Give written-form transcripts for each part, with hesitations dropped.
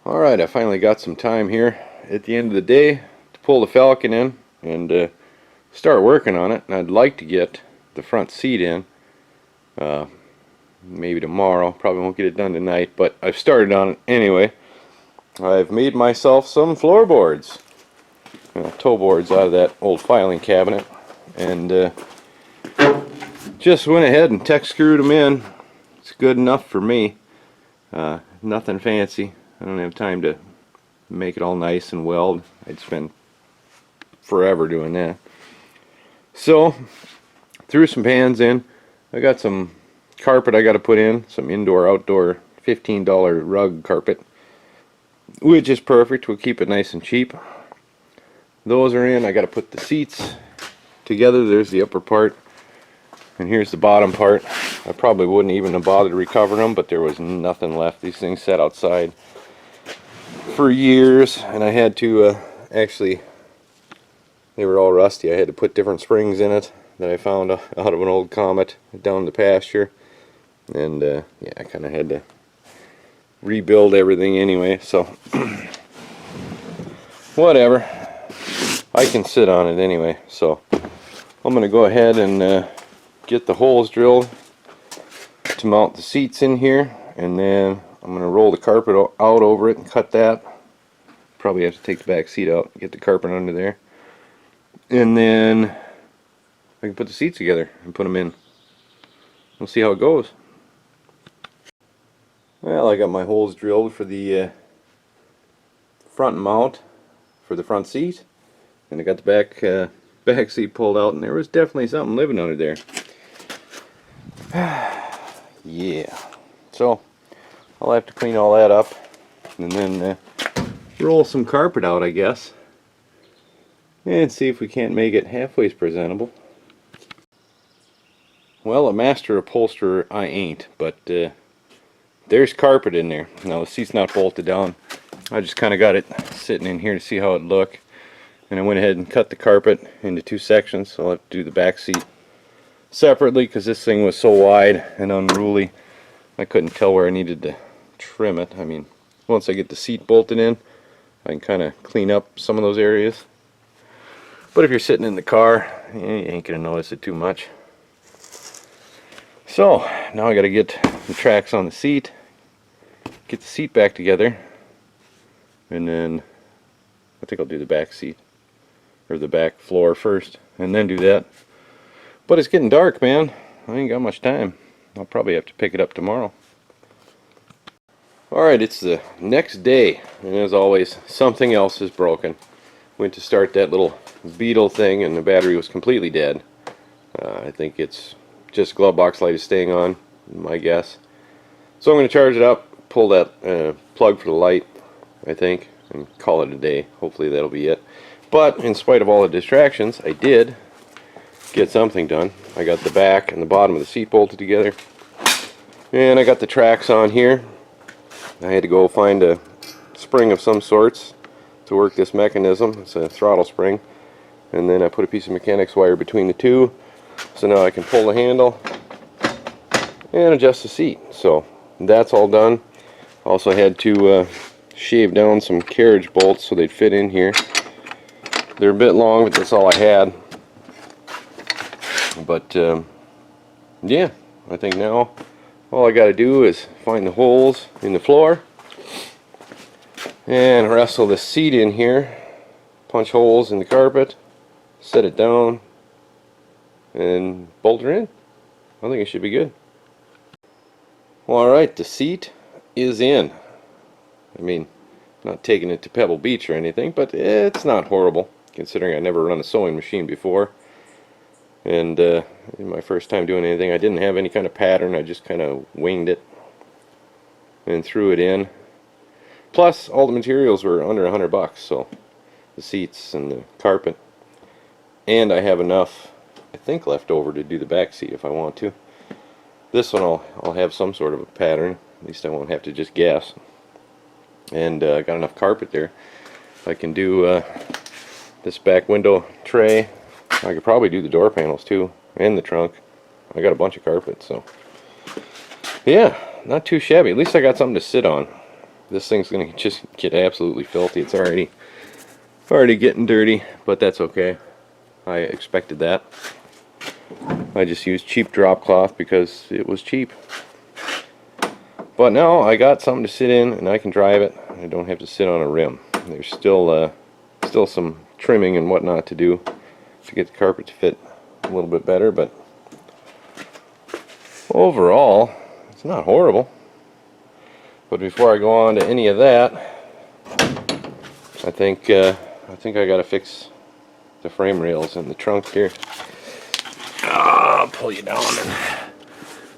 Alright, I finally got some time here at the end of the day to pull the Falcon in and start working on it. And I'd like to get the front seat in maybe tomorrow. Probably won't get it done tonight, but I've started on it anyway. I've made myself some floorboards, toe boards out of that old filing cabinet, and just went ahead and tech screwed them in. It's good enough for me. Nothing fancy. I don't have time to make it all nice and weld. I'd spend forever doing that. So, threw some pans in. I got some carpet I got to put in, some indoor-outdoor $15 rug carpet, which is perfect. We'll keep it nice and cheap. Those are in. I got to put the seats together. There's the upper part, and here's the bottom part. I probably wouldn't even have bothered recovering them, but there was nothing left. These things sat outside for years, and I had to actually, they were all rusty. I had to put different springs in it that I found out of an old Comet down the pasture, and yeah, I kind of had to rebuild everything anyway, so whatever. I can sit on it anyway, so I'm going to go ahead and get the holes drilled to mount the seats in here, and then I'm going to roll the carpet out over it and cut that. Probably have to take the back seat out, get the carpet under there, and then I can put the seats together and put them in. We'll see how it goes. Well, I got my holes drilled for the front mount for the front seat, and I got the back seat pulled out, and there was definitely something living under there. Yeah, so I'll have to clean all that up and then roll some carpet out, I guess, and see if we can't make it halfway presentable. Well, a master upholsterer I ain't, but there's carpet in there. Now the seat's not bolted down. I just kind of got it sitting in here to see how it looked, and I went ahead and cut the carpet into two sections. So I'll have to do the back seat separately because this thing was so wide and unruly. I couldn't tell where I needed to trim it. I mean, once I get the seat bolted in, I can kind of clean up some of those areas. But if you're sitting in the car, you ain't gonna notice it too much. So now I got to get the tracks on the seat, get the seat back together, and then I think I'll do the back seat or the back floor first, and then do that. But it's getting dark, man. I ain't got much time. I'll probably have to pick it up tomorrow. Alright, it's the next day, and as always, something else is broken. Went to start that little Beetle thing, and the battery was completely dead. I think it's just glove box light is staying on, my guess. So I'm going to charge it up, pull that plug for the light, I think, and call it a day. Hopefully that'll be it. But in spite of all the distractions, I did get something done. I got the back and the bottom of the seat bolted together, and I got the tracks on here. I had to go find a spring of some sorts to work this mechanism. It's a throttle spring, and then I put a piece of mechanics wire between the two, so now I can pull the handle and adjust the seat. So that's all done. Also had to shave down some carriage bolts so they'd fit in here. They're a bit long, but that's all I had. But yeah, I think now all I got to do is find the holes in the floor and wrestle the seat in here, punch holes in the carpet, set it down, and bolt her in. I think it should be good. Alright, the seat is in. I mean, not taking it to Pebble Beach or anything, but it's not horrible, considering I never run a sewing machine before. And in my first time doing anything, I didn't have any kind of pattern. I just kind of winged it and threw it in. Plus, all the materials were under $100, so the seats and the carpet. And I have enough, I think, left over to do the back seat if I want to. This one I'll have some sort of a pattern. At least I won't have to just guess. And I got enough carpet there. I can do this back window tray. I could probably do the door panels too, and the trunk. I got a bunch of carpet, so yeah, not too shabby. At least I got something to sit on. This thing's gonna just get absolutely filthy. It's already getting dirty, but that's okay. I expected that. I just used cheap drop cloth because it was cheap. But now I got something to sit in and I can drive it. I don't have to sit on a rim. There's still some trimming and whatnot to do to get the carpet to fit a little bit better, but overall it's not horrible. But before I go on to any of that, I think I gotta fix the frame rails in the trunk here. I'll pull you down and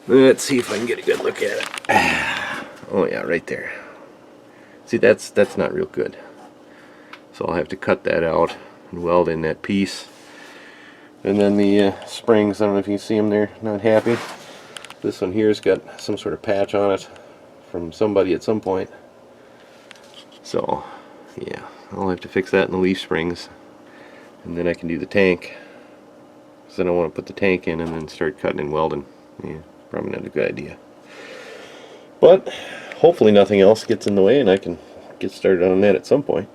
let's see if I can get a good look at it. Oh yeah, right there. See, that's not real good. So I'll have to cut that out and weld in that piece. And then the springs, I don't know if you can see them there, not happy. This one here's got some sort of patch on it from somebody at some point. So yeah, I'll have to fix that in the leaf springs. And then I can do the tank. Because I don't want to put the tank in and then start cutting and welding. Yeah, probably not a good idea. But hopefully nothing else gets in the way and I can get started on that at some point.